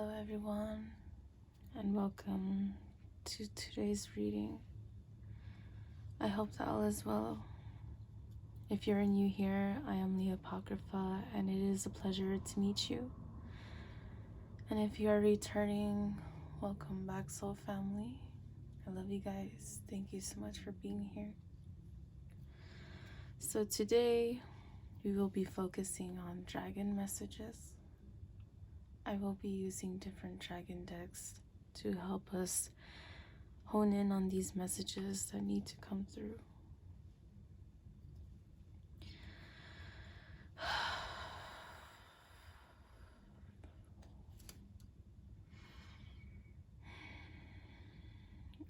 Hello everyone, and welcome to today's reading. I hope that all is well. If you're new here, I am LeeApocrypha, and it is a pleasure to meet you. And if you are returning, welcome back, soul family. I love you guys. Thank you so much for being here. So today, we will be focusing on dragon messages. I will be using different dragon decks to help us hone in on these messages that need to come through.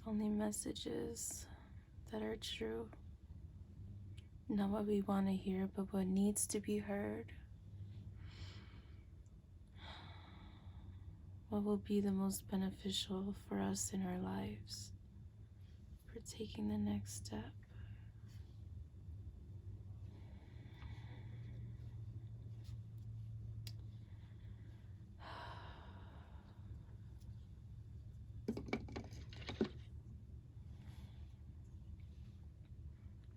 Only messages that are true. Not what we want to hear, but what needs to be heard. What will be the most beneficial for us in our lives for taking the next step.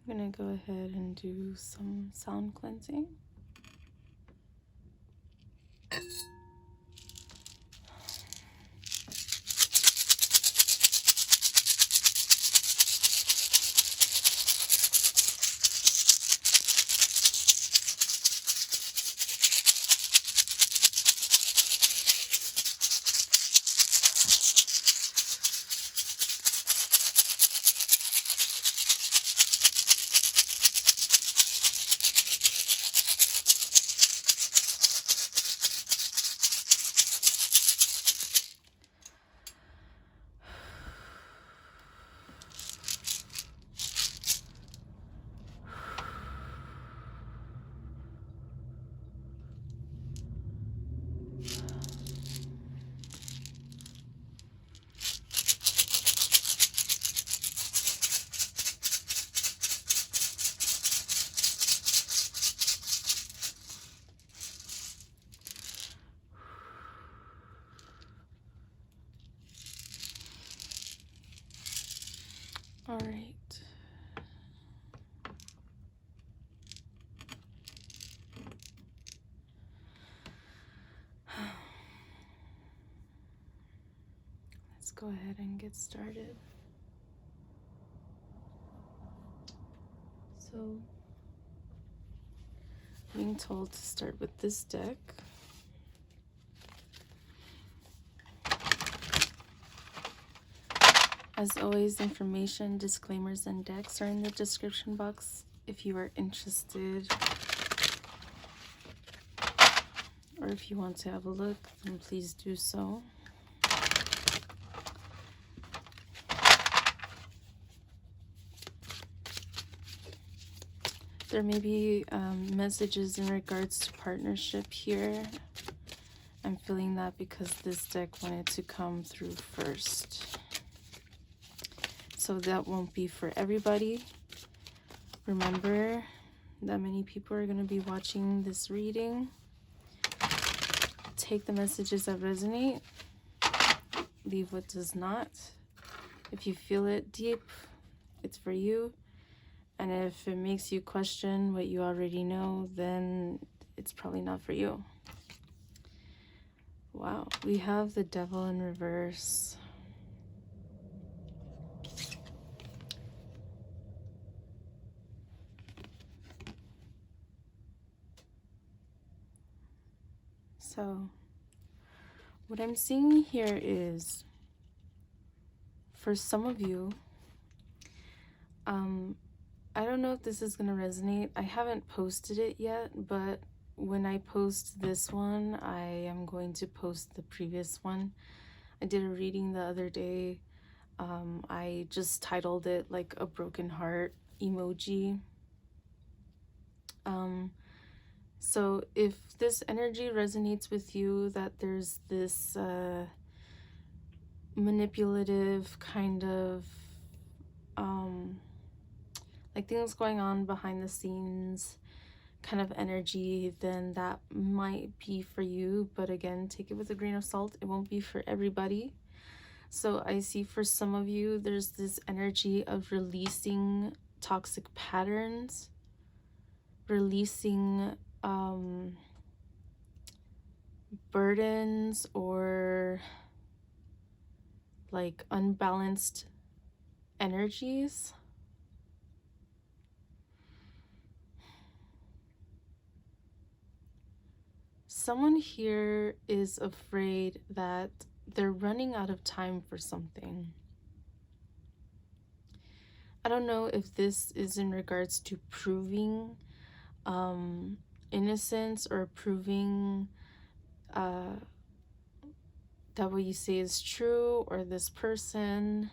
I'm going to go ahead and do some sound cleansing. All right. Let's go ahead and get started. So, being told to start with this deck. As always, information, disclaimers, and decks are in the description box if you are interested, or if you want to have a look, then please do so. There may be messages in regards to partnership here. I'm feeling that because this deck wanted to come through first. So that won't be for everybody. Remember that many people are going to be watching this reading. Take the messages that resonate. Leave what does not. If you feel it deep, it's for you. And if it makes you question what you already know, then it's probably not for you. Wow, we have the Devil in reverse. So, what I'm seeing here is, for some of you, I don't know if this is going to resonate. I haven't posted it yet, but when I post this one, I am going to post the previous one. I did a reading the other day. I just titled it like a broken heart emoji. So if this energy resonates with you, that there's this manipulative kind of like things going on behind the scenes, kind of energy, then that might be for you. But again, take it with a grain of salt. It won't be for everybody. So I see for some of you, there's this energy of releasing toxic patterns, releasing burdens or like unbalanced energies. Someone here is afraid that they're running out of time for something. I don't know if this is in regards to proving innocence or proving that what you say is true, or this person.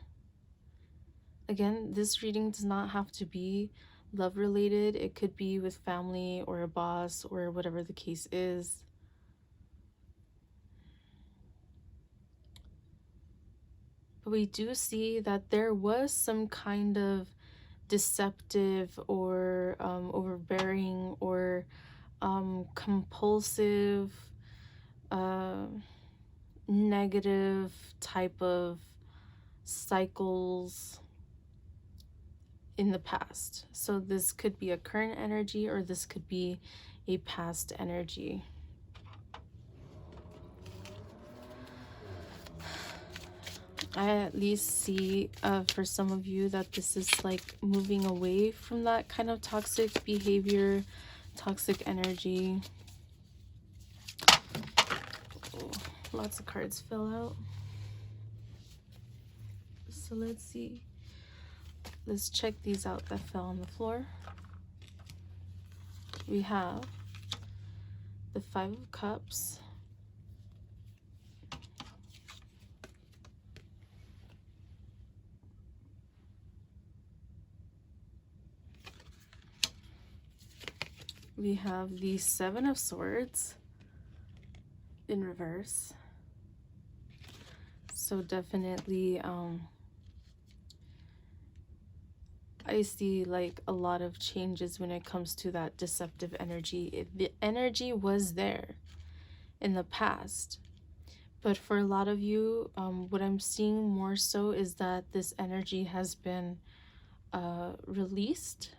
Again, this reading does not have to be love related. It could be with family or a boss or whatever the case is. But we do see that there was some kind of deceptive or overbearing or compulsive negative type of cycles in the past. So this could be a current energy or this could be a past energy. I at least see for some of you that this is like moving away from that kind of toxic behavior, toxic energy. Oh, lots of cards fell out. So let's see. Let's check these out that fell on the floor. We have the Five of Cups, we have the Seven of Swords in reverse. So definitely I see like a lot of changes when it comes to that deceptive energy. The energy was there in the past, but for a lot of you, what I'm seeing more so is that this energy has been released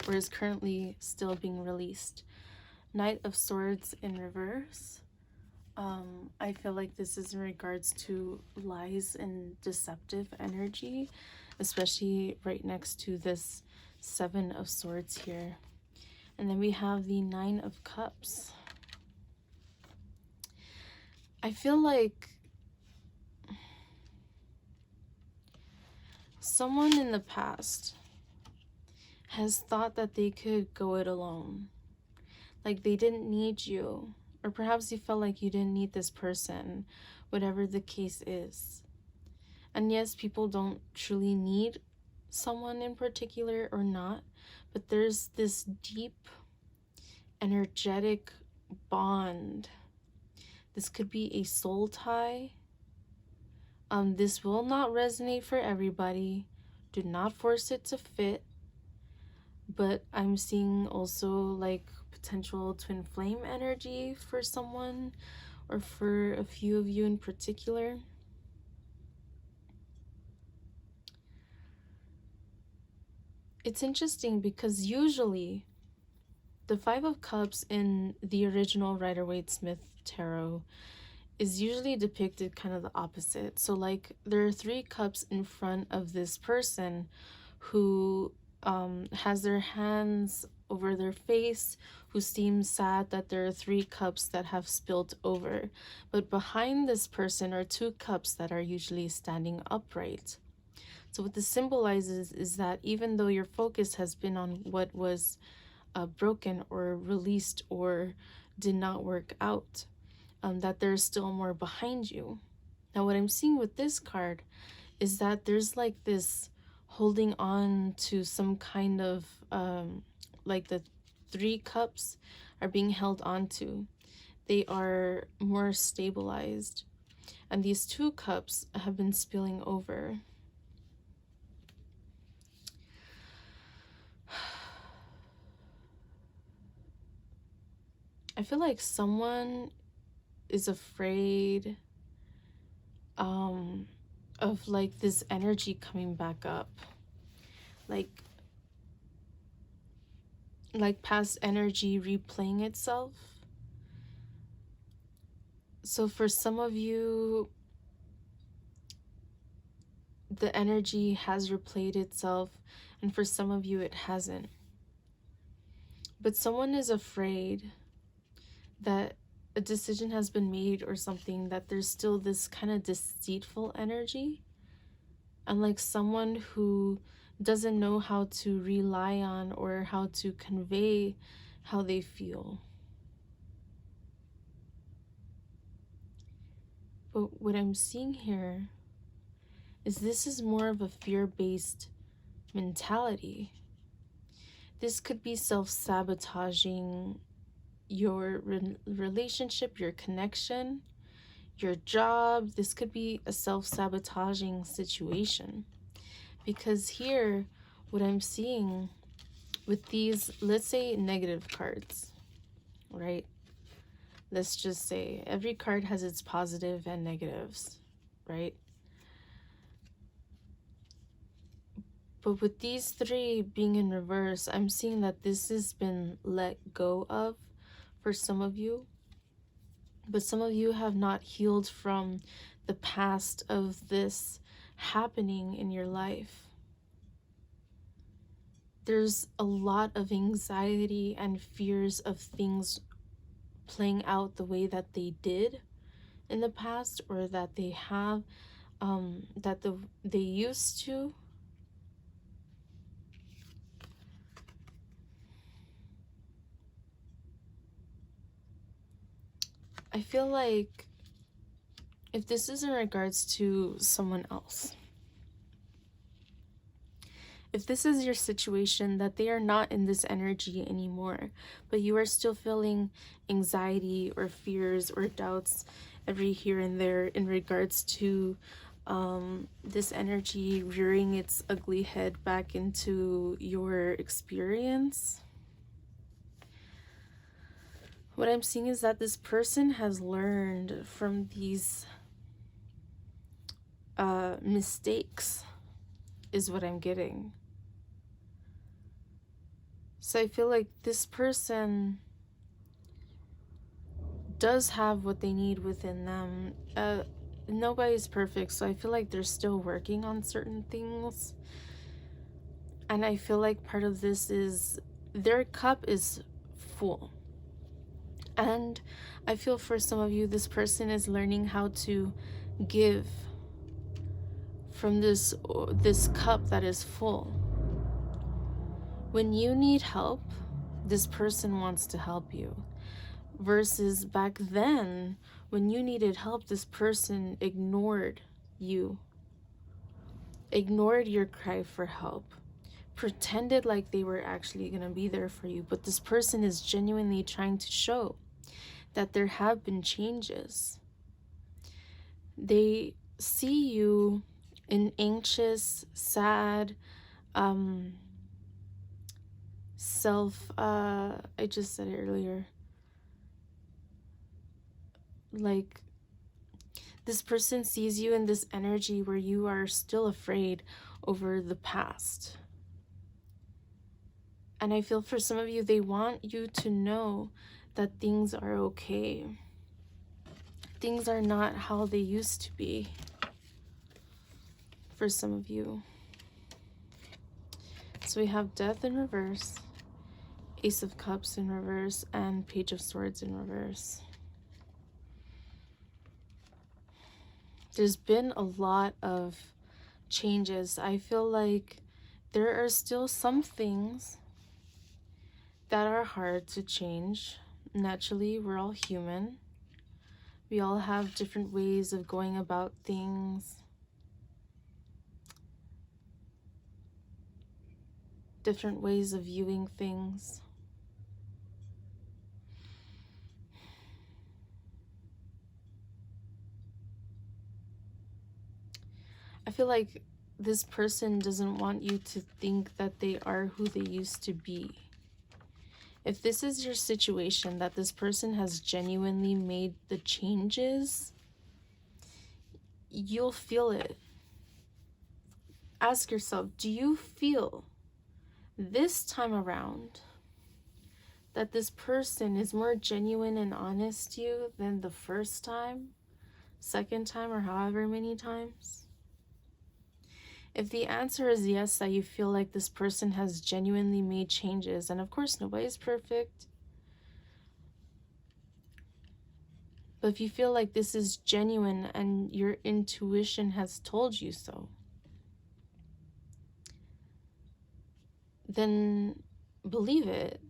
or is currently still being released. Knight of Swords in reverse. I feel like this is in regards to lies and deceptive energy, especially right next to this Seven of Swords here. And then we have the Nine of Cups. I feel like someone in the past has thought that they could go it alone. Like they didn't need you. Or perhaps you felt like you didn't need this person, whatever the case is. And yes, people don't truly need someone in particular or not, but there's this deep, energetic bond. This could be a soul tie. This will not resonate for everybody. Do not force it to fit. But I'm seeing also like potential twin flame energy for someone or for a few of you in particular. It's interesting because usually the Five of Cups in the original Rider-Waite-Smith tarot is usually depicted kind of the opposite. So like there are three cups in front of this person who has their hands over their face, who seems sad that there are three cups that have spilled over. But behind this person are two cups that are usually standing upright. So what this symbolizes is that even though your focus has been on what was broken or released or did not work out, that there's still more behind you. Now what I'm seeing with this card is that there's like this holding on to some kind of like the three cups are being held on to. They are more stabilized, and these two cups have been spilling over. I feel like someone is afraid of like this energy coming back up, like past energy replaying itself. So for some of you, the energy has replayed itself, and for some of you it hasn't. But someone is afraid that a decision has been made or something, that there's still this kind of deceitful energy, and like someone who doesn't know how to rely on or how to convey how they feel. But what I'm seeing here is this is more of a fear-based mentality. This could be self-sabotaging your relationship, your connection, your job. This could be a self-sabotaging situation. Because here, what I'm seeing with these, let's say, negative cards, right? Let's just say every card has its positive and negatives, right? But with these three being in reverse, I'm seeing that this has been let go of for some of you. But some of you have not healed from the past of this happening in your life. There's a lot of anxiety and fears of things playing out the way that they did in the past, or that they have, they used to. I feel like if this is in regards to someone else, if this is your situation, that they are not in this energy anymore, but you are still feeling anxiety or fears or doubts every here and there in regards to this energy rearing its ugly head back into your experience, what I'm seeing is that this person has learned from these mistakes, is what I'm getting. So I feel like this person does have what they need within them. Nobody's perfect, so I feel like they're still working on certain things. And I feel like part of this is their cup is full. And I feel for some of you, this person is learning how to give from this cup that is full. When you need help, this person wants to help you. Versus back then, when you needed help, this person ignored you, ignored your cry for help, pretended like they were actually going to be there for you. But this person is genuinely trying to show that there have been changes. They see you in anxious, sad, I just said it earlier, like this person sees you in this energy where you are still afraid over the past. And I feel for some of you, they want you to know that things are okay. Things are not how they used to be for some of you. So we have Death in reverse, Ace of Cups in reverse, and Page of Swords in reverse. There's been a lot of changes. I feel like there are still some things that are hard to change. Naturally, we're all human. We all have different ways of going about things, different ways of viewing things. I feel like this person doesn't want you to think that they are who they used to be. If this is your situation, that this person has genuinely made the changes, you'll feel it. Ask yourself, do you feel this time around that this person is more genuine and honest to you than the first time, second time, or however many times? If the answer is yes, that you feel like this person has genuinely made changes, and of course nobody's perfect, but if you feel like this is genuine and your intuition has told you so, then believe it.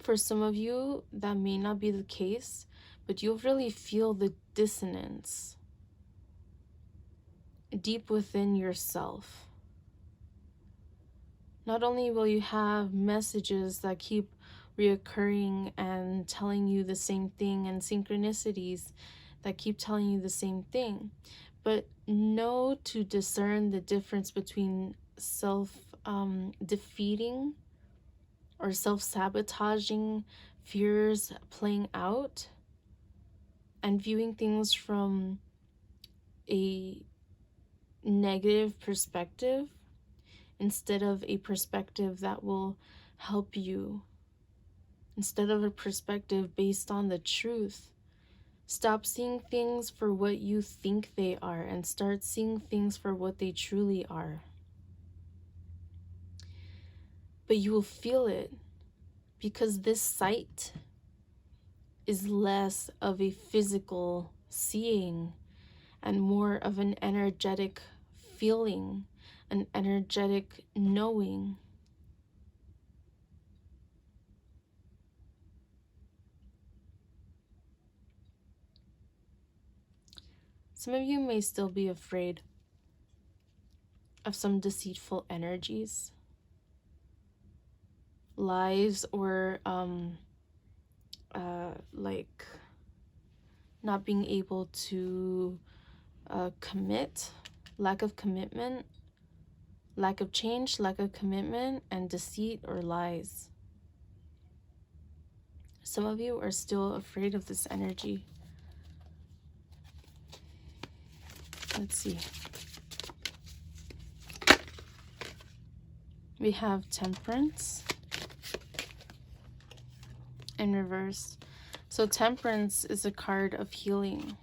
For some of you, that may not be the case, but you'll really feel the dissonance deep within yourself. Not only will you have messages that keep reoccurring and telling you the same thing, and synchronicities that keep telling you the same thing, but know to discern the difference between self-defeating or self-sabotaging fears playing out and viewing things from a negative perspective instead of a perspective that will help you, instead of a perspective based on the truth. Stop seeing things for what you think they are and start seeing things for what they truly are. But you will feel it, because this sight is less of a physical seeing and more of an energetic feeling, an energetic knowing. Some of you may still be afraid of some deceitful energies, lies, or like not being able to commit, lack of commitment, lack of change, lack of commitment, and deceit or lies. Some of you are still afraid of this energy. Let's see. We have Temperance in reverse. So Temperance is a card of healing.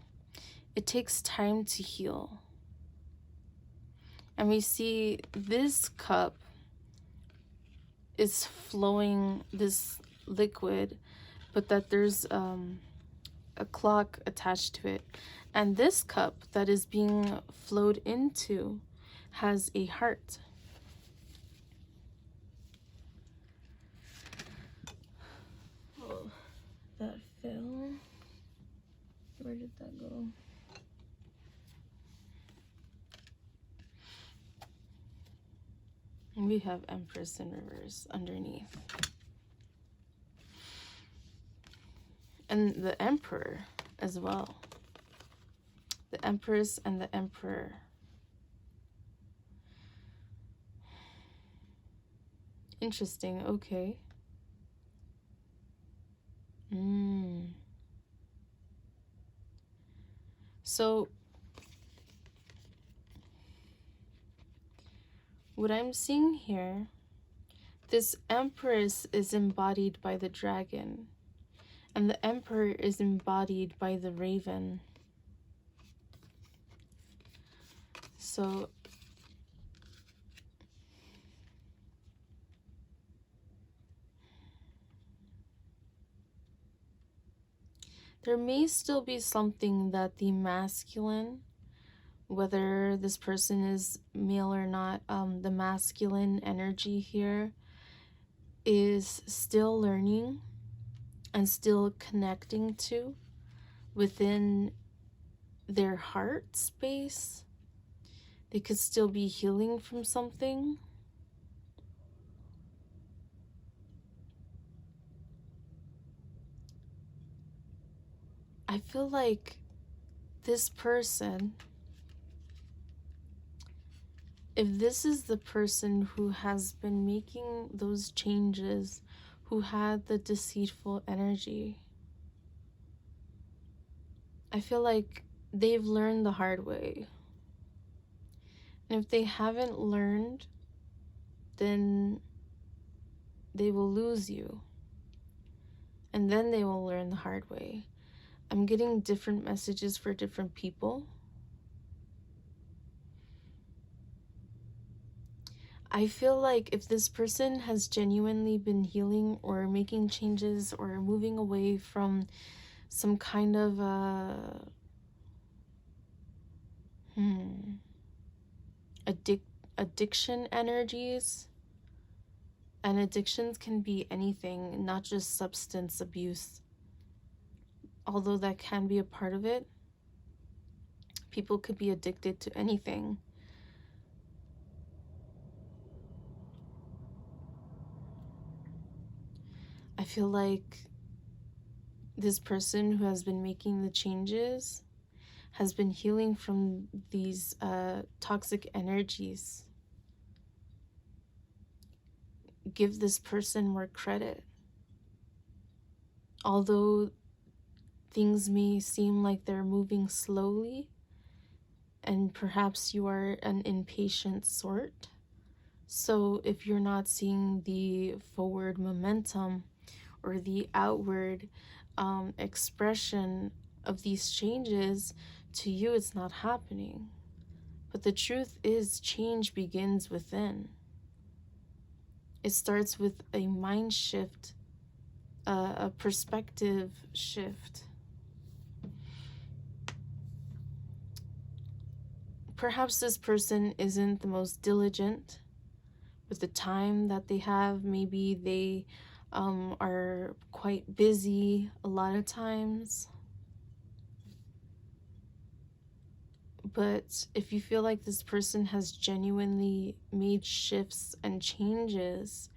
It takes time to heal. And we see this cup is flowing this liquid, but that there's a clock attached to it. And this cup that is being flowed into has a heart. Oh, that fell. Where did that go? And we have Empress in reverse underneath. And the Emperor as well. The Empress and the Emperor. Interesting, okay. So what I'm seeing here, this Empress is embodied by the dragon, and the Emperor is embodied by the raven. So there may still be something that the masculine, whether this person is male or not, the masculine energy here is still learning and still connecting to within their heart space. They could still be healing from something. I feel like this person if this is the person who has been making those changes, who had the deceitful energy, I feel like they've learned the hard way. And if they haven't learned, then they will lose you. And then they will learn the hard way. I'm getting different messages for different people. I feel like if this person has genuinely been healing or making changes or moving away from some kind of addiction energies, and addictions can be anything, not just substance abuse, although that can be a part of it. People could be addicted to anything. I feel like this person who has been making the changes has been healing from these toxic energies. Give this person more credit. Although things may seem like they're moving slowly, and perhaps you are an impatient sort, so if you're not seeing the forward momentum or the outward expression of these changes, to you it's not happening. But the truth is, change begins within. It starts with a mind shift, a perspective shift. Perhaps this person isn't the most diligent with the time that they have. Maybe they are quite busy a lot of times. But if you feel like this person has genuinely made shifts and changes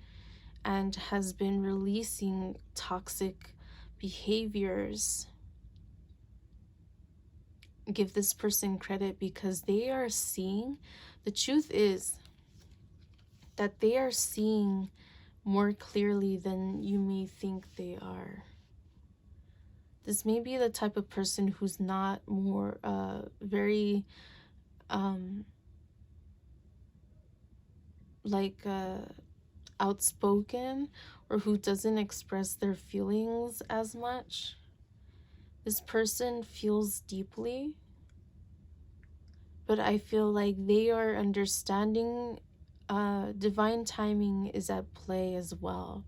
and has been releasing toxic behaviors, give this person credit, because they are seeing, the truth is that they are seeing more clearly than you may think they are. This may be the type of person who's not more very outspoken, or who doesn't express their feelings as much. This person feels deeply, but I feel like they are understanding divine timing is at play as well.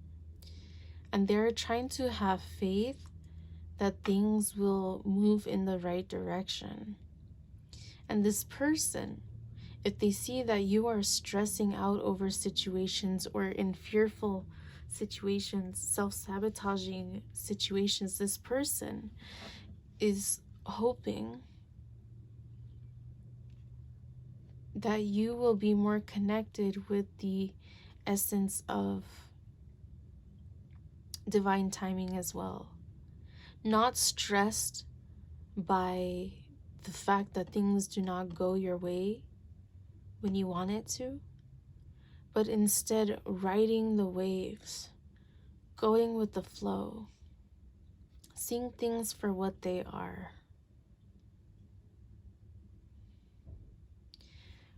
And they're trying to have faith that things will move in the right direction. And this person, if they see that you are stressing out over situations or in fearful situations, self-sabotaging situations, this person is hoping that you will be more connected with the essence of divine timing as well. Not stressed by the fact that things do not go your way when you want it to, but instead riding the waves, going with the flow, seeing things for what they are.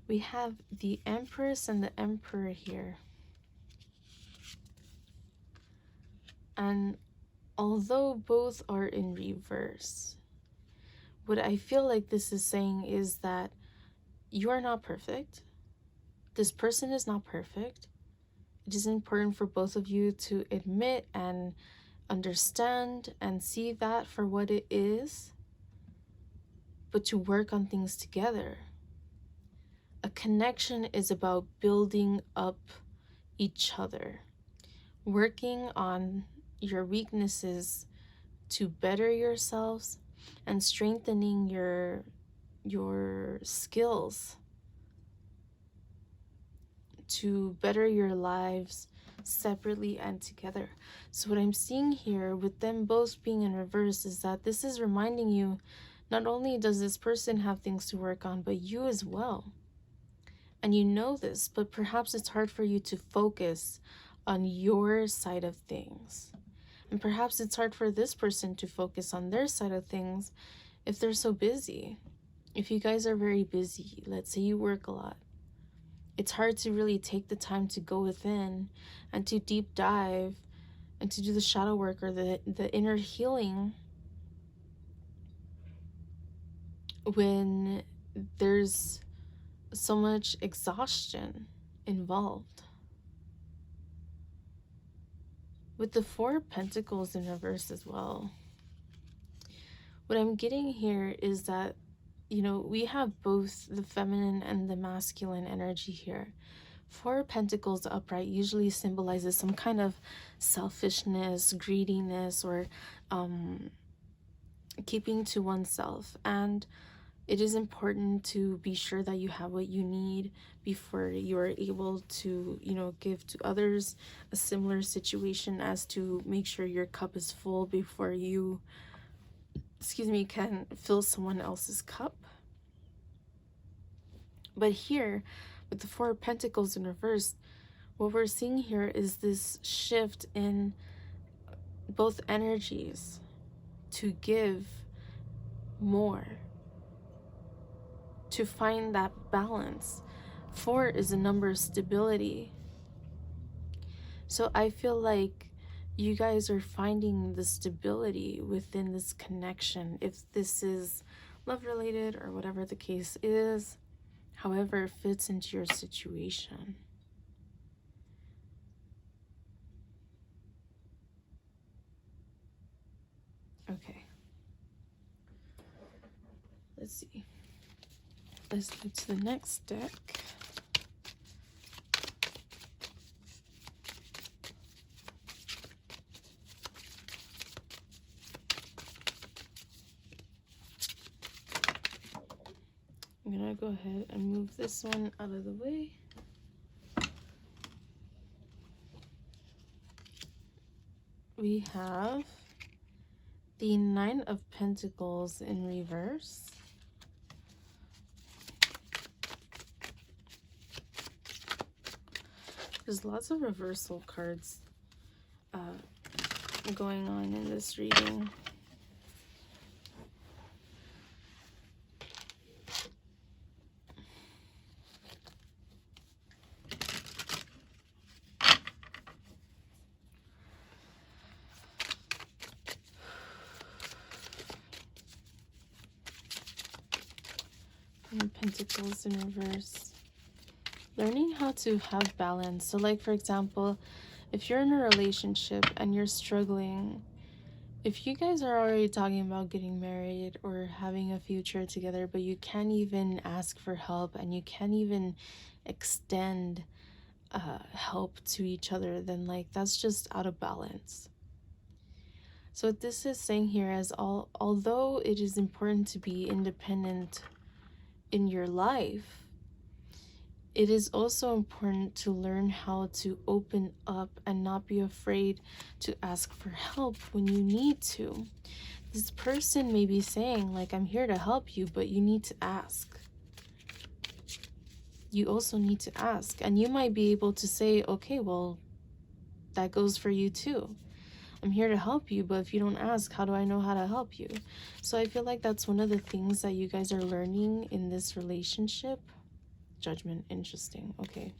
We have the Empress and the Emperor here. And although both are in reverse, what I feel like this is saying is that you are not perfect. This person is not perfect. It is important for both of you to admit and understand and see that for what it is, but to work on things together. A connection is about building up each other, working on your weaknesses to better yourselves, and strengthening your skills to better your lives separately and together. So what I'm seeing here with them both being in reverse is that this is reminding you, not only does this person have things to work on, but you as well. And you know this, but perhaps it's hard for you to focus on your side of things. And perhaps it's hard for this person to focus on their side of things if they're so busy. If you guys are very busy, let's say you work a lot, it's hard to really take the time to go within and to deep dive and to do the shadow work or the inner healing when there's so much exhaustion involved. With the Four of Pentacles in reverse as well, what I'm getting here is that, you know, we have both the feminine and the masculine energy here. Four of Pentacles upright usually symbolizes some kind of selfishness, greediness, or keeping to oneself. And it is important to be sure that you have what you need before you're able to, you know, give to others a similar situation, as to make sure your cup is full before you, can fill someone else's cup. But here, with the Four of Pentacles in reverse, what we're seeing here is this shift in both energies to give more, to find that balance. Four is a number of stability. So I feel like you guys are finding the stability within this connection, if this is love related or whatever the case is, however it fits into your situation. Okay. Let's see. Let's go to the next deck. I'm gonna go ahead and move this one out of the way. We have the Nine of Pentacles in reverse. There's lots of reversal cards going on in this reading. And Pentacles in reverse. Learning how to have balance. So like, for example, if you're in a relationship and you're struggling, if you guys are already talking about getting married or having a future together, but you can't even ask for help and you can't even extend help to each other, then like that's just out of balance. So what this is saying here is, although it is important to be independent in your life, it is also important to learn how to open up and not be afraid to ask for help when you need to. This person may be saying, like, I'm here to help you, but you need to ask. You also need to ask. And you might be able to say, okay, well, that goes for you too. I'm here to help you, but if you don't ask, how do I know how to help you? So I feel like that's one of the things that you guys are learning in this relationship. Judgment, interesting. Okay.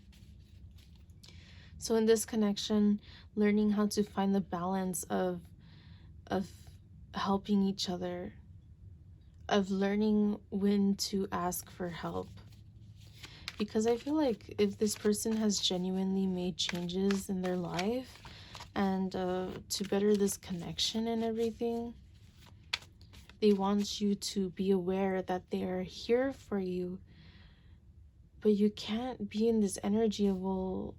So in this connection, learning how to find the balance of helping each other, of learning when to ask for help. Because I feel like if this person has genuinely made changes in their life and to better this connection and everything, they want you to be aware that they are here for you. But you can't be in this energy of, well,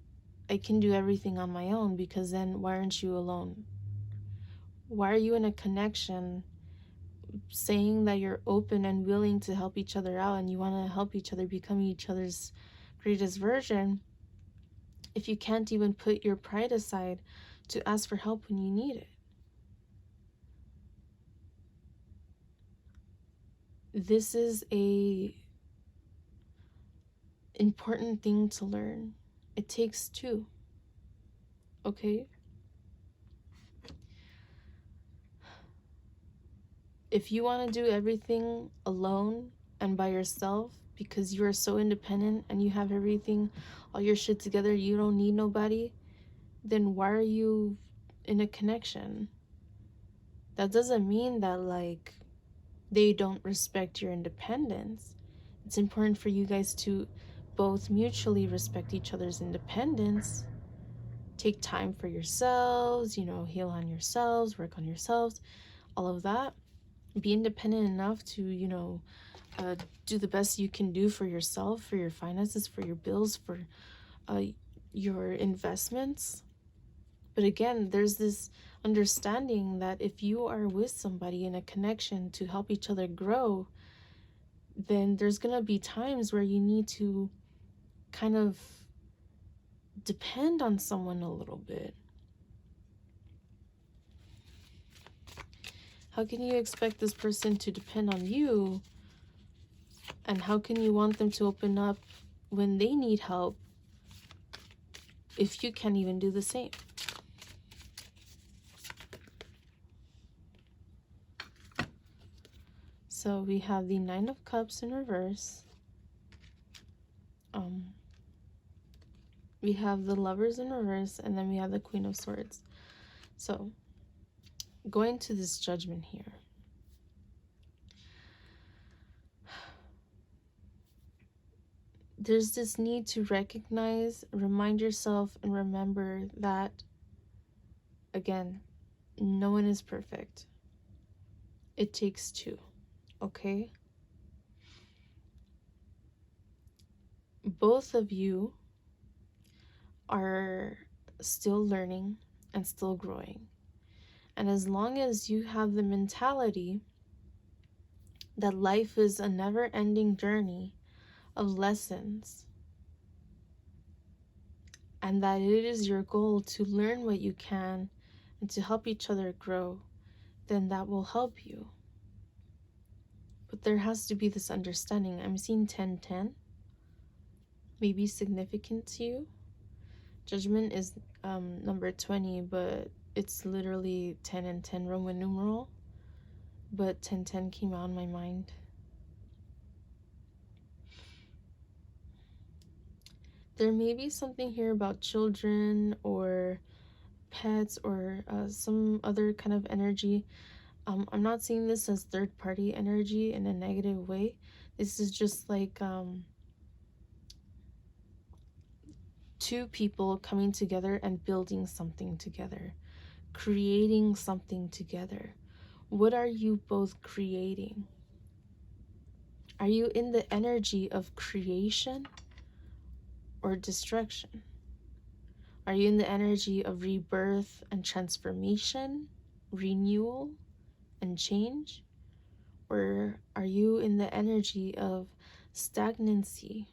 I can do everything on my own, because then why aren't you alone? Why are you in a connection saying that you're open and willing to help each other out and you want to help each other become each other's greatest version, if you can't even put your pride aside to ask for help when you need it? This is important thing to learn. It takes two, okay? If you want to do everything alone and by yourself because you are so independent and you have everything, all your shit together, you don't need nobody, then why are you in a connection? That doesn't mean that, like, they don't respect your independence. It's important for you guys to both mutually respect each other's independence, take time for yourselves, heal on yourselves, work on yourselves, all of that. Be independent enough to, do the best you can do for yourself, for your finances, for your bills, for your investments. But again, there's this understanding that if you are with somebody in a connection to help each other grow, then there's going to be times where you need to kind of depend on someone a little bit. How can you expect this person to depend on you? And how can you want them to open up when they need help if you can't even do the same? So we have the Nine of Cups in reverse. We have the Lovers in reverse, and then we have the Queen of Swords. So going to this Judgment here. There's this need to recognize, remind yourself, and remember that, again, no one is perfect. It takes two, okay? Both of you are still learning and still growing. And as long as you have the mentality that life is a never-ending journey of lessons, and that it is your goal to learn what you can and to help each other grow, then that will help you. But there has to be this understanding. I'm seeing 10-10, maybe significant to you. Judgment is number 20, but it's literally 10 and 10 Roman numeral. But 10-10 came out in my mind. There may be something here about children or pets or some other kind of energy. I'm not seeing this as third-party energy in a negative way. This is just like two people coming together and building something together, creating something together. What are you both creating? Are you in the energy of creation or destruction? Are you in the energy of rebirth and transformation, renewal and change? Or are you in the energy of stagnancy?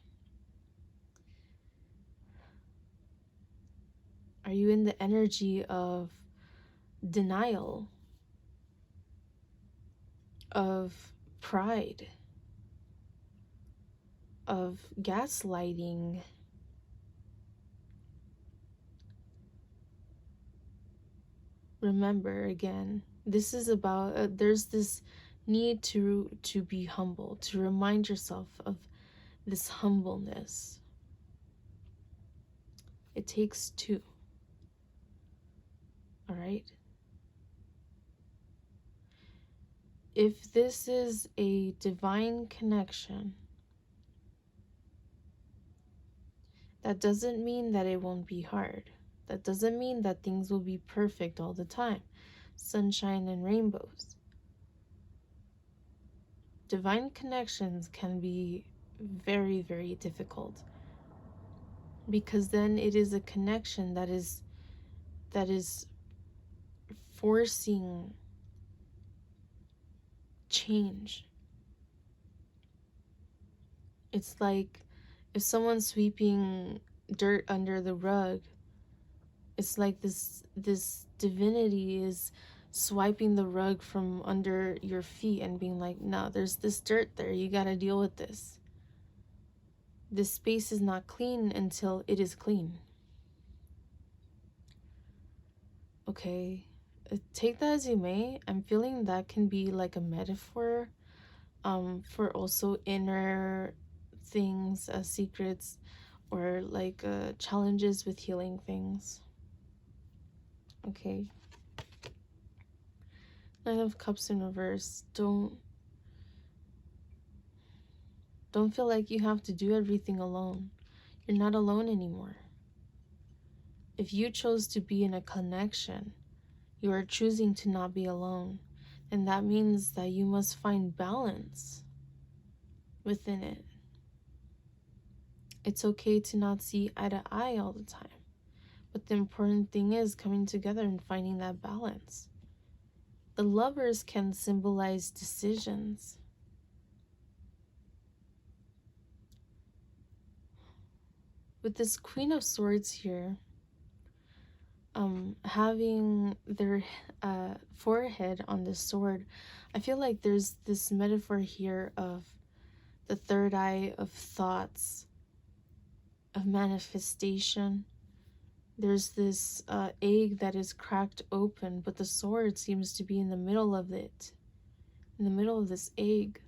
Are you in the energy of denial, of pride, of gaslighting? Remember, again, this is about there's this need to be humble, to remind yourself of this humbleness. It takes two. All right? If this is a divine connection, that doesn't mean that it won't be hard. That doesn't mean that things will be perfect all the time. Sunshine and rainbows. Divine connections can be very, very difficult, because then it is a connection that is forcing change. It's like if someone's sweeping dirt under the rug, it's like this divinity is swiping the rug from under your feet and being like, no, there's this dirt there, you got to deal with this. This space is not clean until it is clean. Okay, take that as you may. I'm feeling that can be like a metaphor for also inner things, secrets, or like challenges with healing things. Okay. Nine of Cups in reverse. Don't feel like you have to do everything alone. You're not alone anymore. If you chose to be in a connection, you are choosing to not be alone. And that means that you must find balance within it. It's okay to not see eye to eye all the time. But the important thing is coming together and finding that balance. The lovers can symbolize decisions. With this Queen of Swords here, having their forehead on the sword, I feel like there's this metaphor here of the third eye, of thoughts, of manifestation. There's this egg that is cracked open, but the sword seems to be in the middle of it, in the middle of this egg.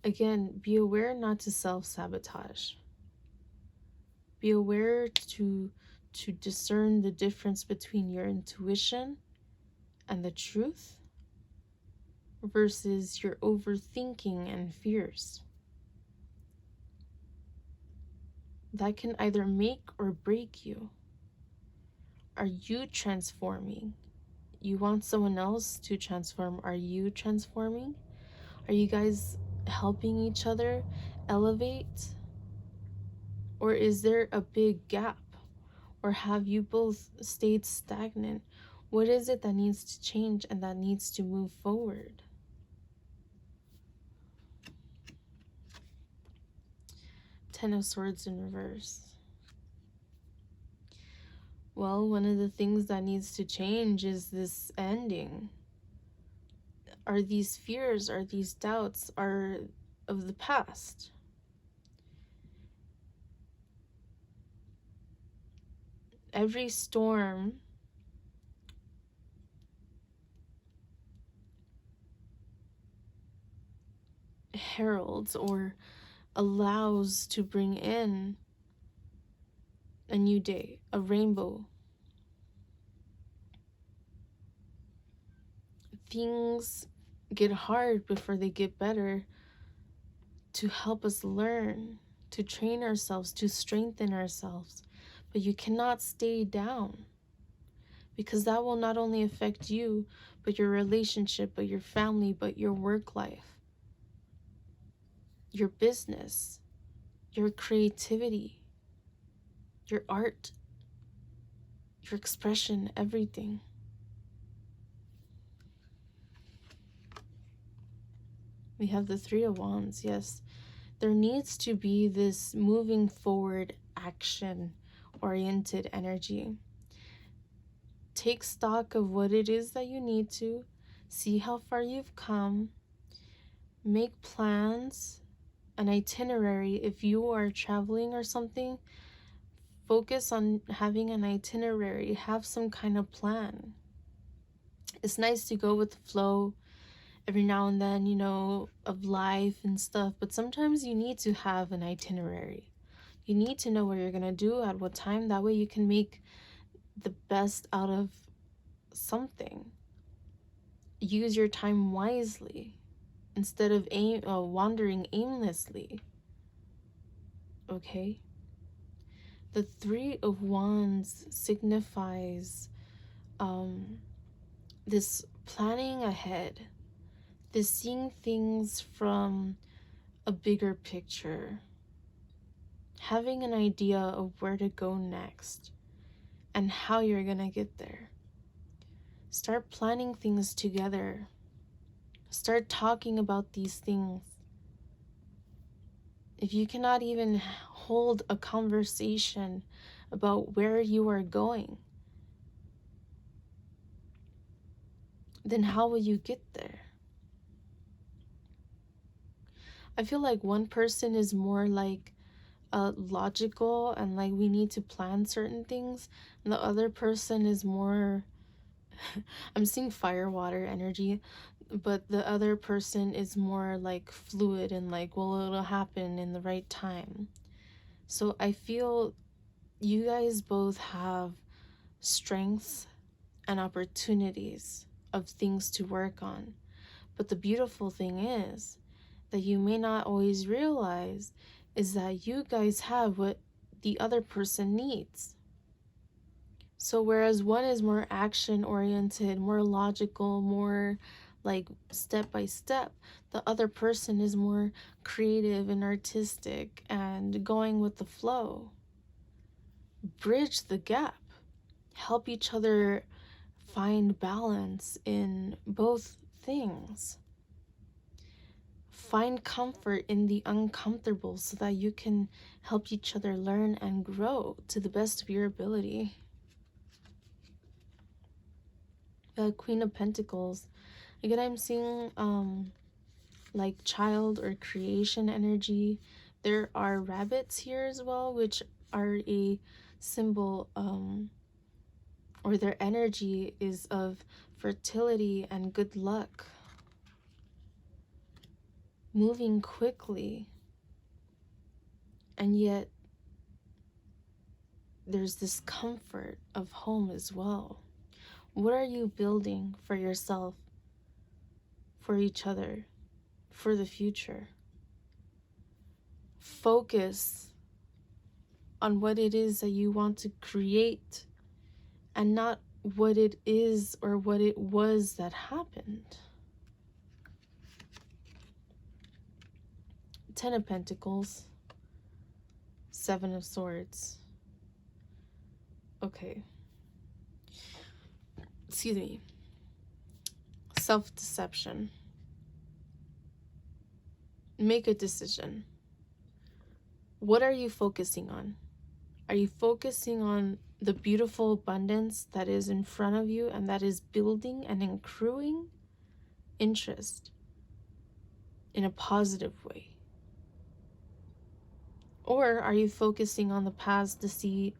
Again, be aware not to self-sabotage. Be aware to discern the difference between your intuition and the truth versus your overthinking and fears. That can either make or break you. Are you transforming? You want someone else to transform. Are you transforming? Are you guys helping each other elevate? Or is there a big gap? Or have you both stayed stagnant? What is it that needs to change and that needs to move forward? Ten of Swords in reverse. Well, one of the things that needs to change is this ending. Are these fears, are these doubts, are of the past? Every storm heralds or allows to bring in a new day, a rainbow. Things get hard before they get better, to help us learn, to train ourselves, to strengthen ourselves. But you cannot stay down, because that will not only affect you, but your relationship, but your family, but your work life, your business, your creativity, your art, your expression, everything. We have the Three of Wands, yes. There needs to be this moving forward, action-oriented energy. Take stock of what it is that you need to. See how far you've come. Make plans, an itinerary. If you are traveling or something, focus on having an itinerary. Have some kind of plan. It's nice to go with the flow every now and then, you know, of life and stuff, but sometimes you need to have an itinerary. You need to know what you're gonna do at what time. That way you can make the best out of something. Use your time wisely instead of wandering aimlessly. Okay? The Three of Wands signifies this planning ahead, this seeing things from a bigger picture, having an idea of where to go next and how you're gonna get there. Start planning things together. Start talking about these things. If you cannot even hold a conversation about where you are going, then how will you get there? I feel like one person is more like logical and like we need to plan certain things, and the other person is more I'm seeing fire water energy, but the other person is more like fluid and like, well, it'll happen in the right time. So I feel you guys both have strengths and opportunities of things to work on. But the beautiful thing is that you may not always realize is that you guys have what the other person needs. So whereas one is more action oriented, more logical, more like step by step, the other person is more creative and artistic and going with the flow. Bridge the gap. Help each other find balance in both things. Find comfort in the uncomfortable so that you can help each other learn and grow to the best of your ability. The Queen of Pentacles. Again, I'm seeing like child or creation energy. There are rabbits here as well, which are a symbol or their energy is of fertility and good luck. Moving quickly, and yet there's this comfort of home as well. What are you building for yourself, for each other, for the future? Focus on what it is that you want to create and not what it is or what it was that happened. Ten of Pentacles, Seven of Swords. Okay. Excuse me. Self-deception. Make a decision. What are you focusing on? Are you focusing on the beautiful abundance that is in front of you and that is building and accruing interest in a positive way? Or are you focusing on the past, deceit,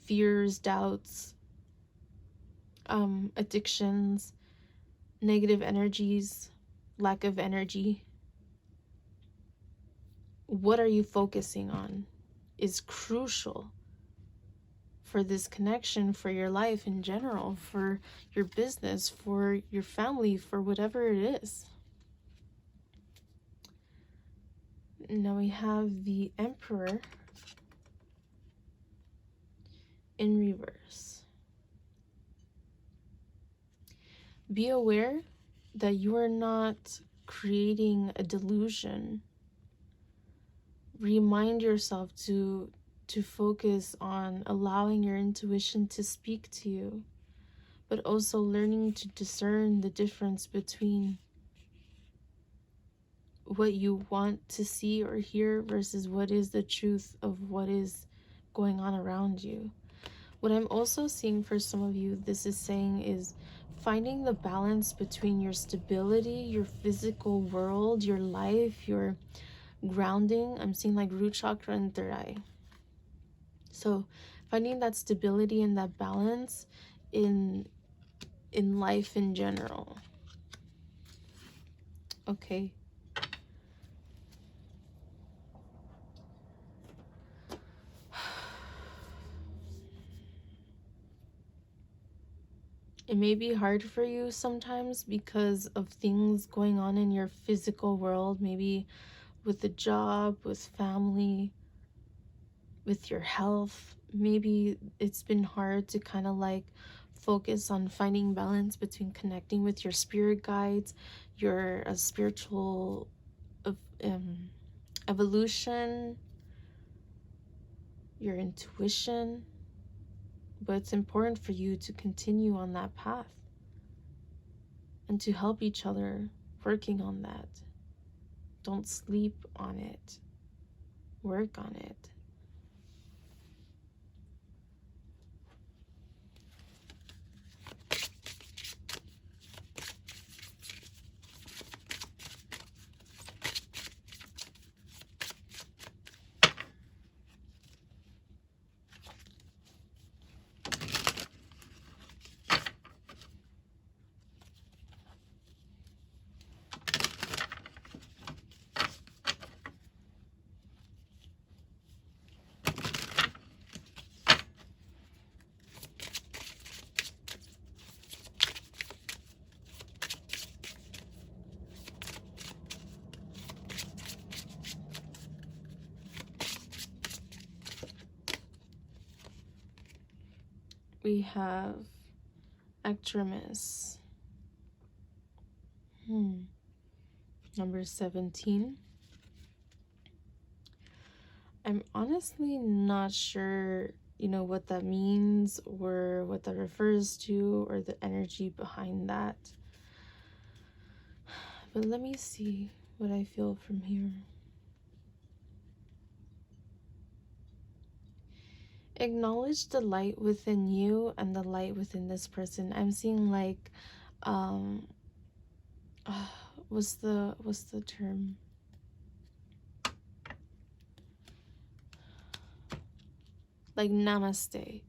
fears, doubts, addictions, negative energies, lack of energy? What are you focusing on is crucial for this connection, for your life in general, for your business, for your family, for whatever it is. Now we have the Emperor in reverse. Be aware that you are not creating a delusion. Remind yourself to focus on allowing your intuition to speak to you, but also learning to discern the difference between what you want to see or hear versus what is the truth of what is going on around you. What I'm also seeing for some of you, this is saying, is finding the balance between your stability, your physical world, your life, your grounding. I'm seeing like root chakra and third eye. So finding that stability and that balance in life in general. Okay. It may be hard for you sometimes because of things going on in your physical world, maybe with the job, with family, with your health. Maybe it's been hard to kind of like focus on finding balance between connecting with your spirit guides, your spiritual evolution, your intuition. But it's important for you to continue on that path and to help each other working on that. Don't sleep on it. Work on it. we have extremis. Number 17. I'm honestly not sure, what that means or what that refers to or the energy behind that. But let me see what I feel from here. Acknowledge the light within you and the light within this person. I'm seeing like, what's the term? Like namaste.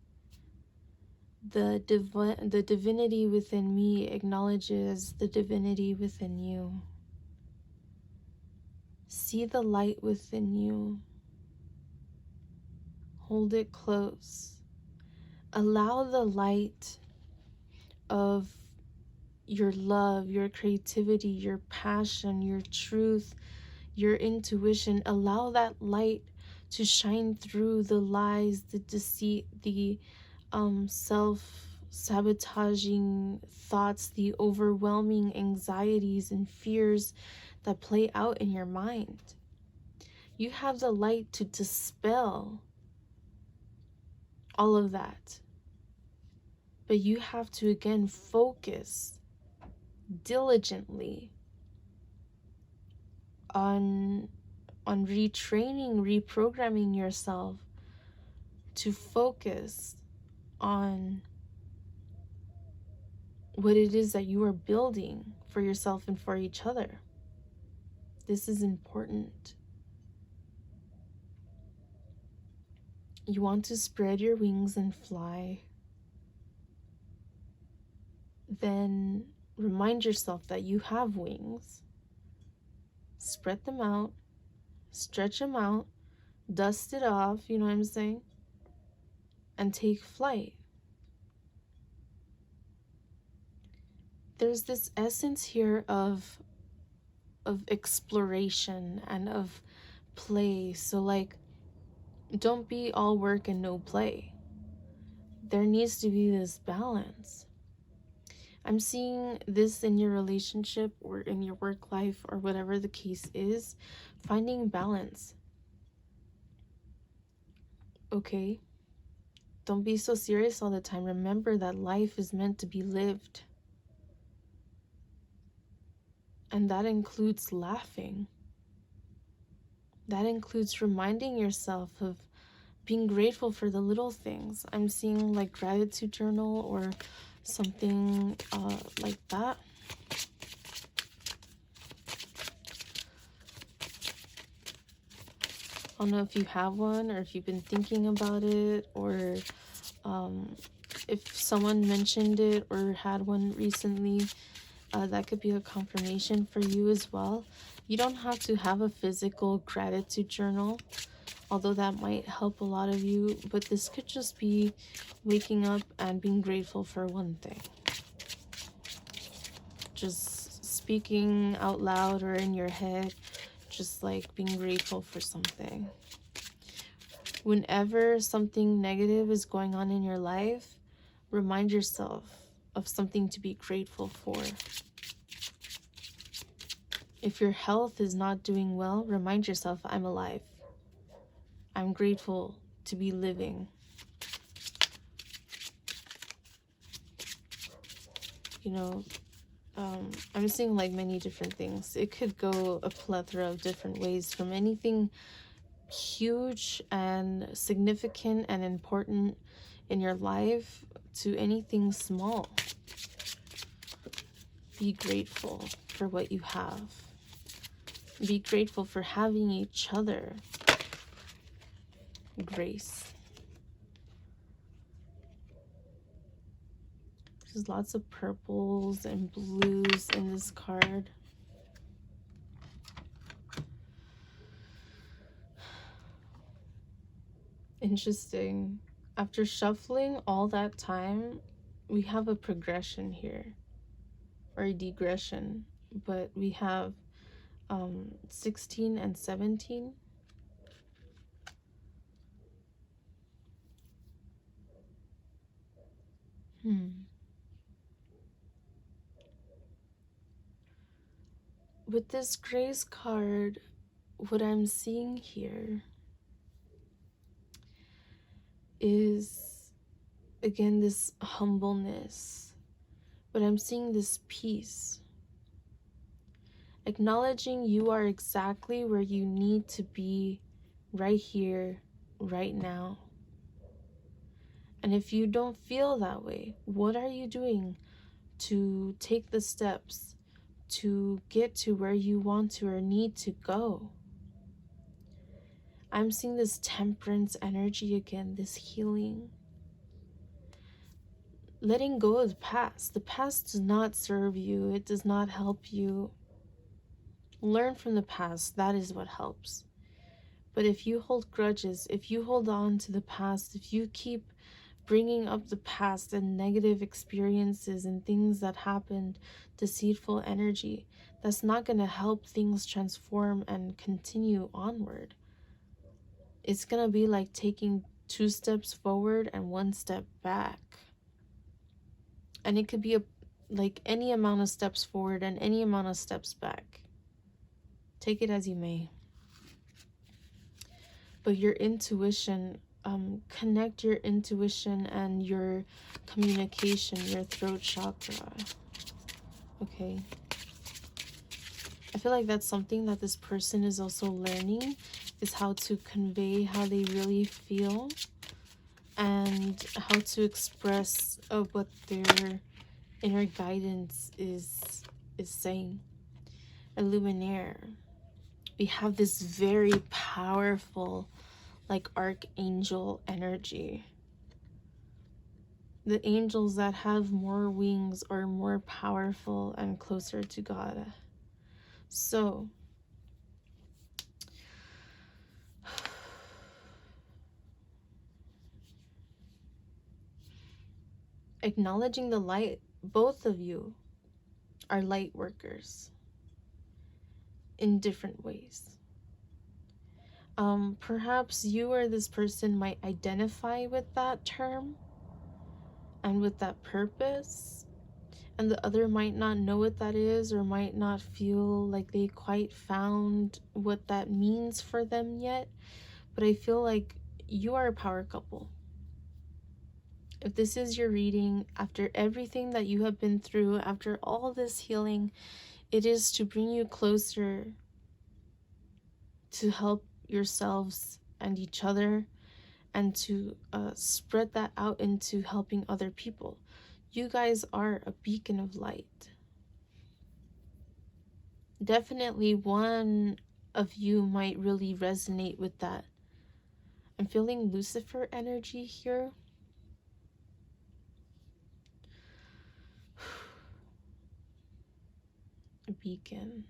The divinity within me acknowledges the divinity within you. See the light within you. Hold it close. Allow the light of your love, your creativity, your passion, your truth, your intuition. Allow that light to shine through the lies, the deceit, the self-sabotaging thoughts, the overwhelming anxieties and fears that play out in your mind. You have the light to dispel all of that. But you have to, again, focus diligently on retraining, reprogramming yourself to focus on what it is that you are building for yourself and for each other. This is important. You want to spread your wings and fly. Then remind yourself that you have wings. Spread them out, stretch them out, dust it off, you know what I'm saying? And take flight. There's this essence here of exploration and of play. So like, don't be all work and no play. There needs to be this balance. I'm seeing this in your relationship or in your work life or whatever the case is, finding balance. Okay? Don't be so serious all the time. Remember that life is meant to be lived. And that includes laughing. That includes reminding yourself of being grateful for the little things. I'm seeing like gratitude journal or something like that. I don't know if you have one or if you've been thinking about it, or if someone mentioned it or had one recently, that could be a confirmation for you as well. You don't have to have a physical gratitude journal, although that might help a lot of you, but this could just be waking up and being grateful for one thing. Just speaking out loud or in your head, just like being grateful for something. Whenever something negative is going on in your life, remind yourself of something to be grateful for. If your health is not doing well, remind yourself, I'm alive. I'm grateful to be living. I'm seeing like many different things. It could go a plethora of different ways, from anything huge and significant and important in your life to anything small. Be grateful for what you have. Be grateful for having each other. Grace. There's lots of purples and blues in this card. Interesting. After shuffling all that time, we have a progression here, or a digression, but we have 16 and 17. With this Grace card, what I'm seeing here is, again, this humbleness, but I'm seeing this peace. Acknowledging you are exactly where you need to be right here, right now. And if you don't feel that way, what are you doing to take the steps to get to where you want to or need to go? I'm seeing this temperance energy again, this healing. Letting go of the past. The past does not serve you. It does not help you. Learn from the past. That is what helps. But if you hold grudges, if you hold on to the past, if you keep bringing up the past and negative experiences and things that happened, deceitful energy, that's not going to help things transform and continue onward. It's going to be like taking 2 steps forward and 1 step back. And it could be like any amount of steps forward and any amount of steps back. Take it as you may. But your intuition, connect your intuition and your communication, your throat chakra. Okay. I feel like that's something that this person is also learning, is how to convey how they really feel and how to express what their inner guidance is saying. A luminaire. We have this very powerful, like, archangel energy. The angels that have more wings are more powerful and closer to God. So, acknowledging the light, both of you are light workers in different ways. Perhaps you or this person might identify with that term and with that purpose, and the other might not know what that is or might not feel like they quite found what that means for them yet. But I feel like you are a power couple. If this is your reading, after everything that you have been through, after all this healing, it is to bring you closer to help yourselves and each other, and to spread that out into helping other people. You guys are a beacon of light. Definitely one of you might really resonate with that. I'm feeling Lucifer energy here. A beacon.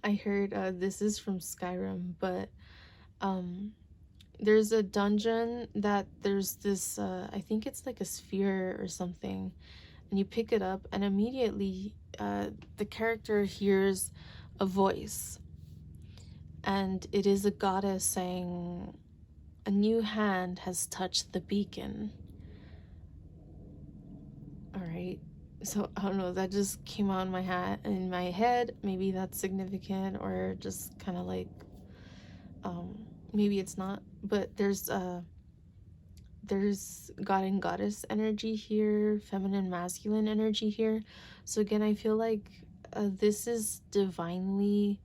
I heard this is from Skyrim, but there's a dungeon that there's this, I think it's like a sphere or something, and you pick it up and immediately the character hears a voice, and it is a goddess saying, "A new hand has touched the beacon." All right, so I don't know, that just came out in my head. Maybe that's significant, or just kind of like maybe it's not. But there's god and goddess energy here, feminine masculine energy here. So again, I feel like this is divinely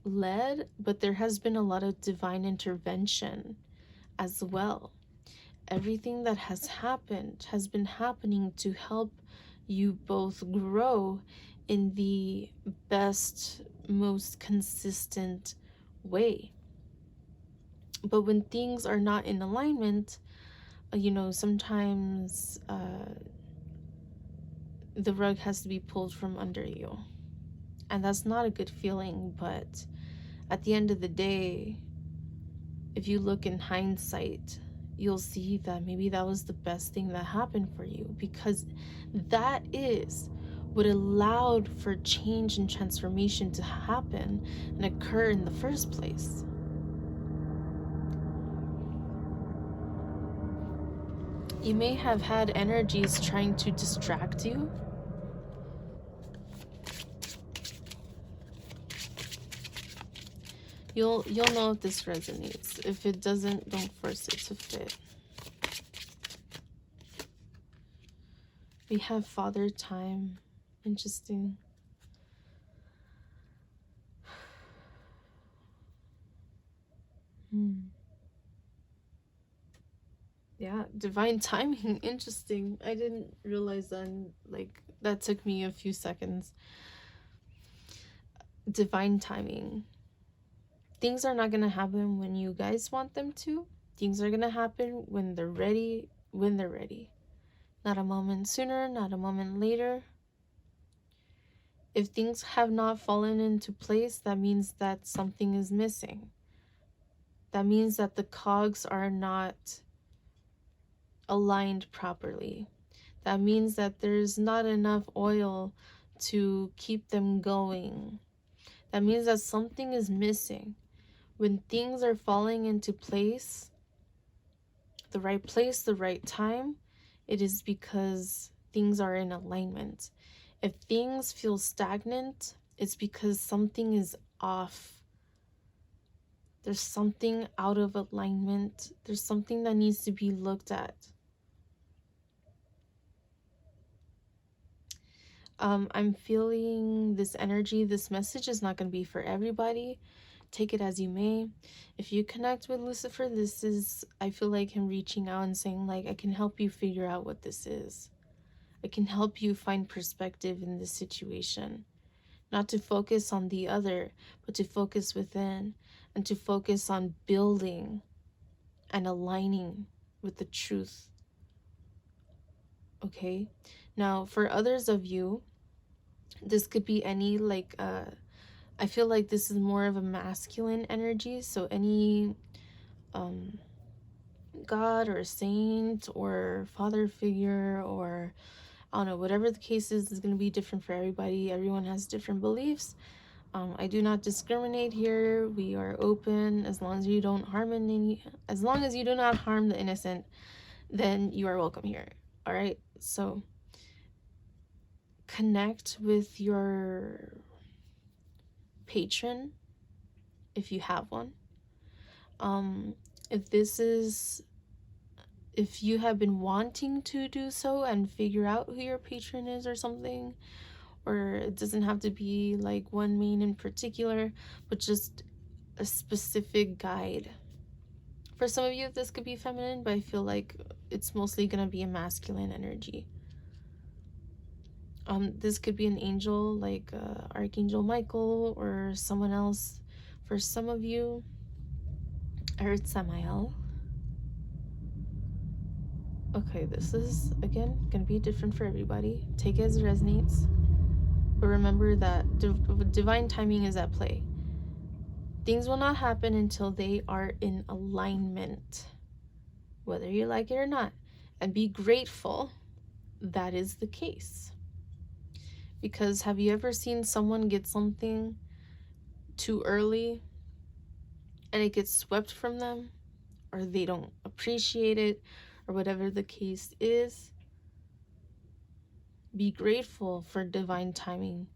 led, but there has been a lot of divine intervention as well. Everything that has happened has been happening to help you both grow in the best, most consistent way. But when things are not in alignment, sometimes the rug has to be pulled from under you. And that's not a good feeling, but at the end of the day, if you look in hindsight, you'll see that maybe that was the best thing that happened for you, because that is what allowed for change and transformation to happen and occur in the first place. You may have had energies trying to distract you. You'll know if this resonates. If it doesn't, don't force it to fit. We have father time. Interesting. Yeah, divine timing. Interesting. I didn't realize that. Like, that took me a few seconds. Divine timing. Things are not going to happen when you guys want them to. Things are going to happen when they're ready, Not a moment sooner, not a moment later. If things have not fallen into place, that means that something is missing. That means that the cogs are not aligned properly. That means that there's not enough oil to keep them going. That means that something is missing. When things are falling into place, the right time, it is because things are in alignment. If things feel stagnant, it's because something is off. There's something out of alignment. There's something that needs to be looked at. I'm feeling this energy. This message is not going to be for everybody. Take it as you may. If you connect with Lucifer, this is, I feel like him reaching out and saying, like, I can help you figure out what this is. I can help you find perspective in this situation. Not to focus on the other, but to focus within and to focus on building and aligning with the truth. Okay? Now, for others of you, this could be any, like, I feel like this is more of a masculine energy. So any God or saint or father figure, or I don't know, whatever the case is going to be different for everybody. Everyone has different beliefs. I do not discriminate here. We are open. As long as you don't harm as long as you do not harm the innocent, then you are welcome here. All right. So connect with your patron if you have one. If this is, if you have been wanting to do so and figure out who your patron is or something, or it doesn't have to be like one main in particular, but just a specific guide. For some of you, this could be feminine, but I feel like it's mostly gonna be a masculine energy. This could be an angel, like Archangel Michael or someone else. For some of you, I heard Samael. Okay, this is, again, gonna be different for everybody. Take it as it resonates. But remember that divine timing is at play. Things will not happen until they are in alignment, whether you like it or not. And be grateful that is the case. Because have you ever seen someone get something too early and it gets swept from them, or they don't appreciate it, or whatever the case is? Be grateful for divine timing,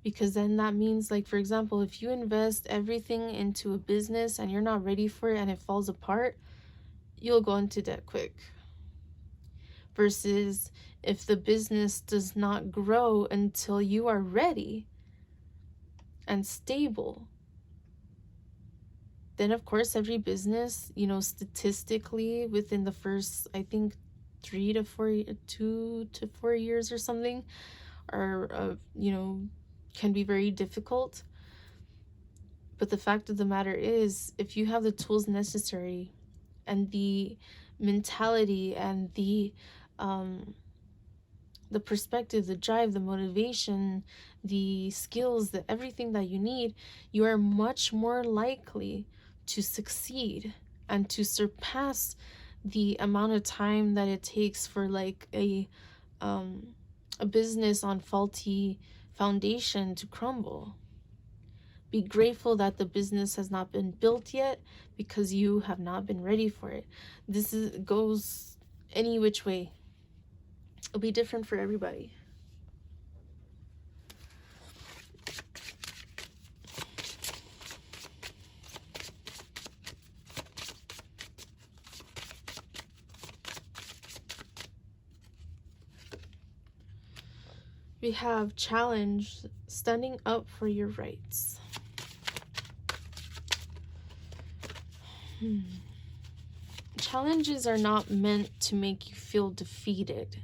because then that means, like, for example, if you invest everything into a business and you're not ready for it and it falls apart, you'll go into debt quick. Versus if the business does not grow until you are ready and stable, then of course every business, statistically within the first, I think 2 to 4 years or something, are can be very difficult. But the fact of the matter is, if you have the tools necessary and the mentality and the perspective, the drive, the motivation, the skills, the everything that you need, you are much more likely to succeed and to surpass the amount of time that it takes for like a business on faulty foundation to crumble. Be grateful that the business has not been built yet, because you have not been ready for it. This goes any which way. It'll be different for everybody. We have challenge, standing up for your rights. Challenges are not meant to make you feel defeated.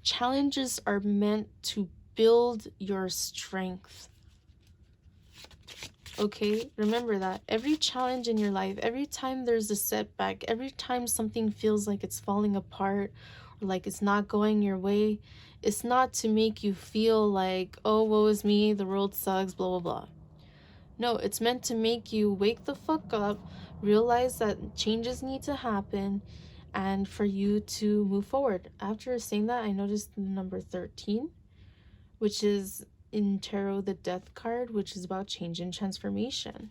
Challenges are meant to build your strength. Okay, remember that. Every challenge in your life, every time there's a setback, every time something feels like it's falling apart or like it's not going your way, it's not to make you feel like, oh, woe is me, the world sucks, blah, blah, blah. No, it's meant to make you wake the fuck up, realize that changes need to happen, and for you to move forward. After saying that, I noticed the number 13, which is in tarot the death card, which is about change and transformation.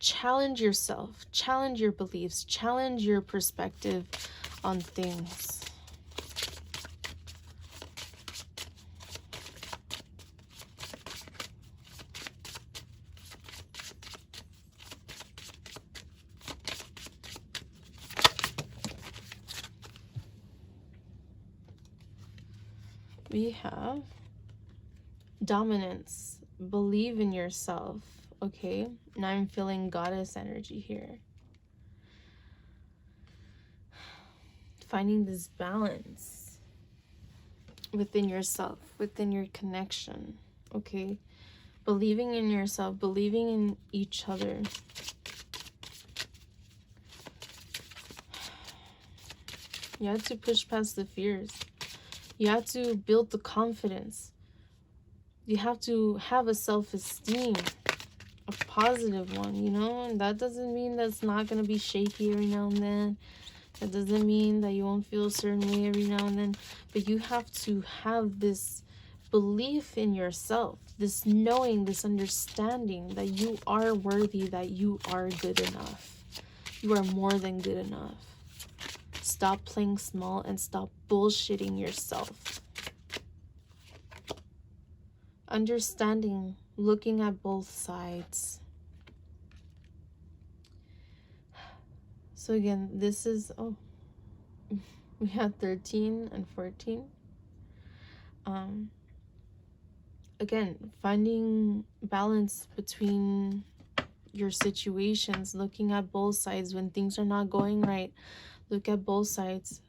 Challenge yourself, challenge your beliefs, challenge your perspective on things. We have dominance, believe in yourself. Okay, now I'm feeling goddess energy here. Finding this balance within yourself, within your connection. Okay, believing in yourself, believing in each other. You have to push past the fears. You have to build the confidence. You have to have a self-esteem, a positive one, you know? And that doesn't mean that's not going to be shaky every now and then. That doesn't mean that you won't feel a certain way every now and then. But you have to have this belief in yourself, this knowing, this understanding that you are worthy, that you are good enough. You are more than good enough. Stop playing small and stop bullshitting yourself. Understanding, looking at both sides. So again, this is, we had 13 and 14. Again, finding balance between your situations, looking at both sides when things are not going right. Look at both sides.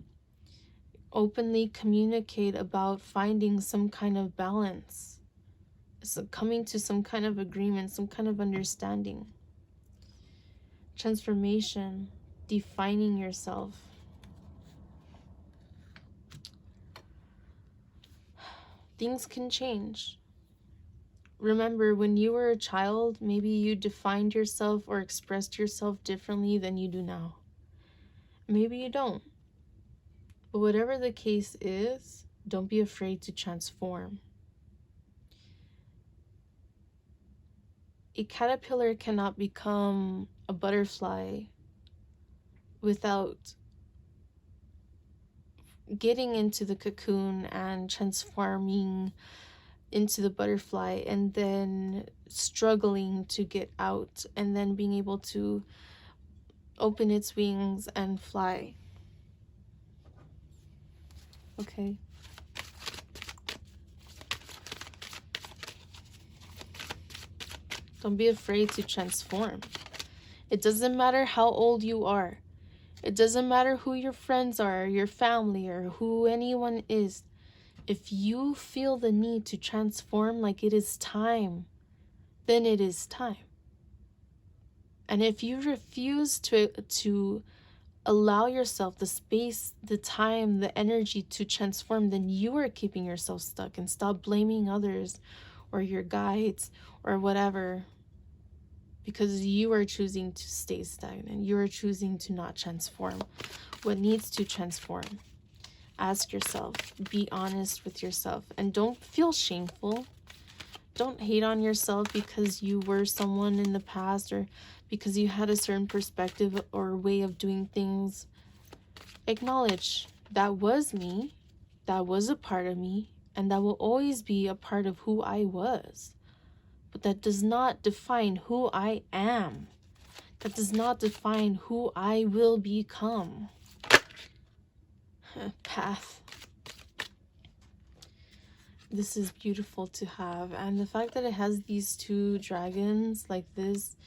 Openly communicate about finding some kind of balance. So coming to some kind of agreement, some kind of understanding. Transformation, defining yourself. Things can change. Remember, when you were a child, maybe you defined yourself or expressed yourself differently than you do now. Maybe you don't. But whatever the case is, don't be afraid to transform. A caterpillar cannot become a butterfly without getting into the cocoon and transforming into the butterfly and then struggling to get out and then being able to open its wings and fly. Okay. Don't be afraid to transform. It doesn't matter how old you are. It doesn't matter who your friends are, your family, or who anyone is. If you feel the need to transform like it is time, then it is time. And if you refuse to allow yourself the space, the time, the energy to transform, then you are keeping yourself stuck. And stop blaming others or your guides or whatever, because you are choosing to stay stagnant. You are choosing to not transform what needs to transform. Ask yourself, be honest with yourself, and don't feel shameful. Don't hate on yourself because you were someone in the past or because you had a certain perspective or way of doing things, acknowledge that was me, that was a part of me, and that will always be a part of who I was. But that does not define who I am. That does not define who I will become. Path. This is beautiful to have. And the fact that it has these two dragons like this,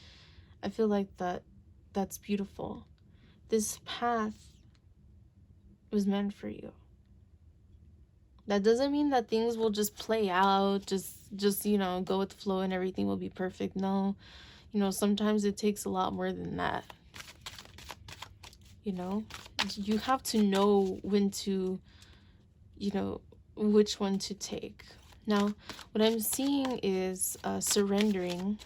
I feel like that's beautiful. This path was meant for you. That doesn't mean that things will just play out, just you know, go with the flow and everything will be perfect. No, you know, sometimes it takes a lot more than that. You know, you have to know when to, you know, which one to take. Now, what I'm seeing is surrendering.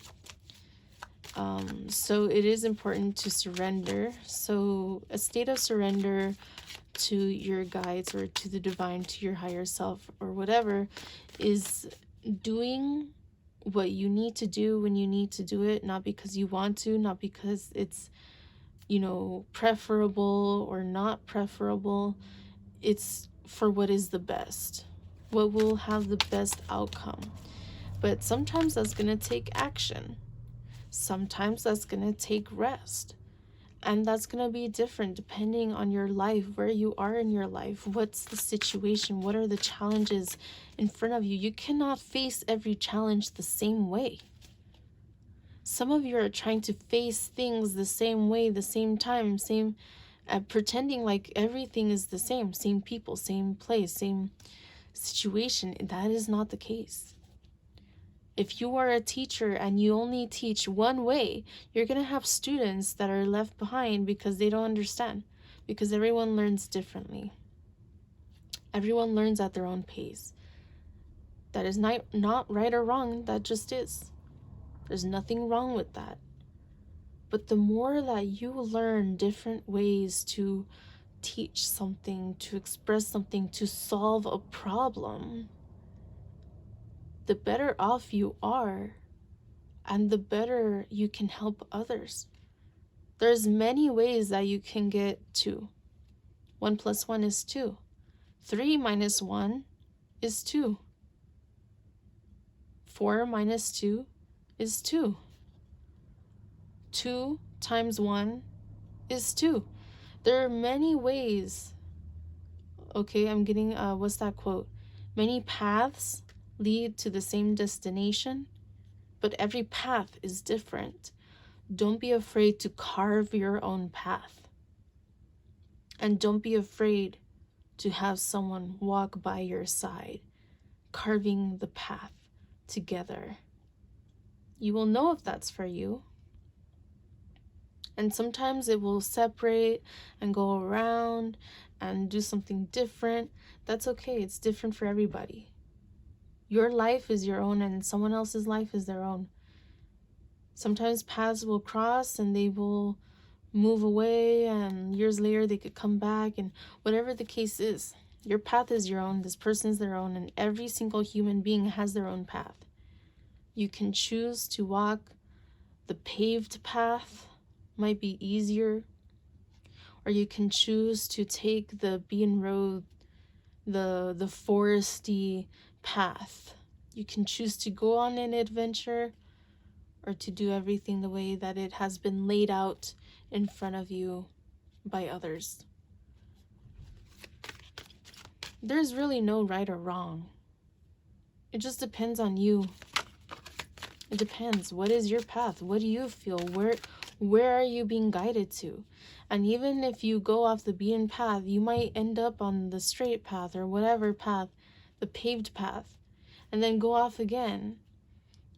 So it is important to surrender. So a state of surrender to your guides or to the divine, to your higher self or whatever, is doing what you need to do when you need to do it, not because you want to, not because it's, you know, preferable or not preferable. It's for what is the best, what will have the best outcome. But sometimes that's going to take action. Sometimes that's going to take rest. And that's going to be different depending on your life, where you are in your life, what's the situation, what are the challenges in front of you. You cannot face every challenge the same way. Some of you are trying to face things the same way, the same time, pretending like everything is the same people, same place, same situation. That is not the case. If you are a teacher and you only teach one way, you're going to have students that are left behind because they don't understand, because everyone learns differently. Everyone learns at their own pace. That is not right or wrong, that just is. There's nothing wrong with that. But the more that you learn different ways to teach something, to express something, to solve a problem, the better off you are. And the better you can help others. There's many ways that you can get 2. 1 + 1 is 2. 3 - 1 is 2. 4 - 2 is 2. 2 × 1 is 2. There are many ways. Okay, I'm getting, what's that quote? Many paths lead to the same destination, but every path is different. Don't be afraid to carve your own path. And don't be afraid to have someone walk by your side, carving the path together. You will know if that's for you. And sometimes it will separate and go around and do something different. That's okay. It's different for everybody. Your life is your own and someone else's life is their own. Sometimes paths will cross and they will move away, and years later they could come back, and whatever the case is, your path is your own, this person's their own, and every single human being has their own path. You can choose to walk the paved path, might be easier, or you can choose to take the beaten road, the foresty path. You can choose to go on an adventure or to do everything the way that it has been laid out in front of you by others. There's really no right or wrong. It just depends on you. It depends. What is your path? What do you feel? Where are you being guided to? And even if you go off the beaten path, you might end up on the straight path or whatever path, the paved path, and then go off again.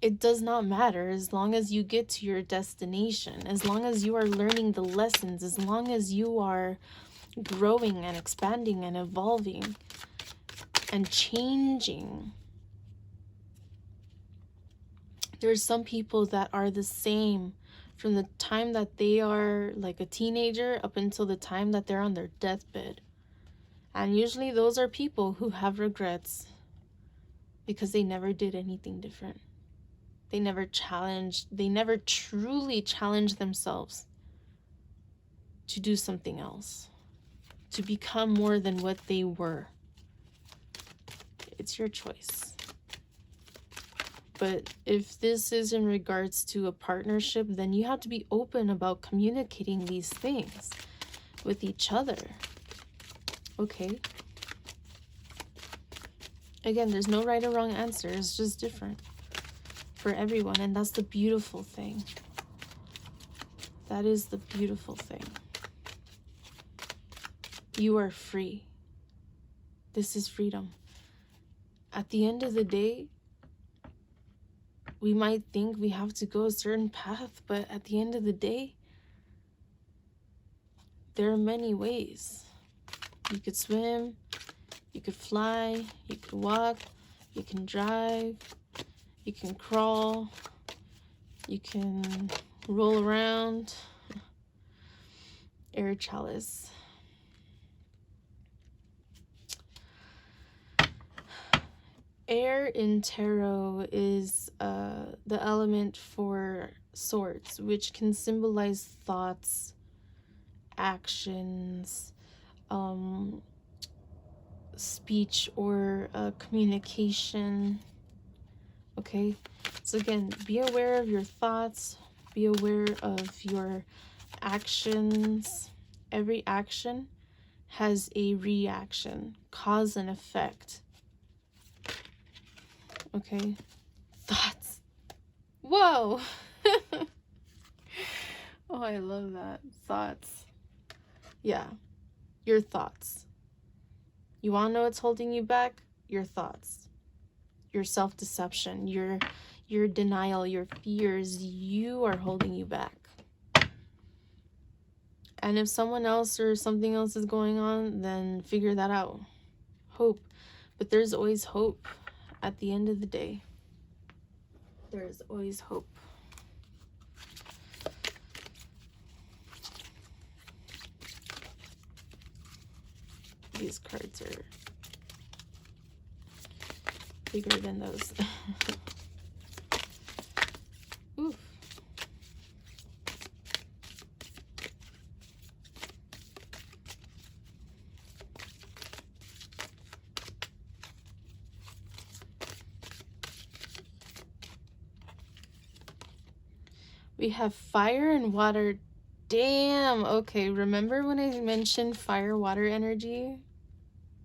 It does not matter as long as you get to your destination, as long as you are learning the lessons, as long as you are growing and expanding and evolving and changing. There's some people that are the same from the time that they are like a teenager up until the time that they're on their deathbed. And usually those are people who have regrets because they never did anything different. They never truly challenged themselves to do something else, to become more than what they were. It's your choice. But if this is in regards to a partnership, then you have to be open about communicating these things with each other. Okay? Again, there's no right or wrong answer. It's just different for everyone. And that's the beautiful thing. That is the beautiful thing. You are free. This is freedom. At the end of the day, we might think we have to go a certain path, but at the end of the day, there are many ways. You could swim, you could fly, you could walk, you can drive, you can crawl, you can roll around. Air chalice. Air in tarot is the element for swords, which can symbolize thoughts, actions, speech, or communication. Okay, so again, be aware of your thoughts, be aware of your actions. Every action has a reaction, cause and effect. Okay, thoughts. Whoa. Oh, I love that. Thoughts. Yeah, your thoughts. You want to know what's holding you back? Your thoughts. Your self-deception, your denial, your fears. You are holding you back. And if someone else or something else is going on, then figure that out. Hope. But there's always hope at the end of the day. There is always hope. These cards are bigger than those. Oof. We have fire and water. Damn. Okay, remember when I mentioned fire water energy?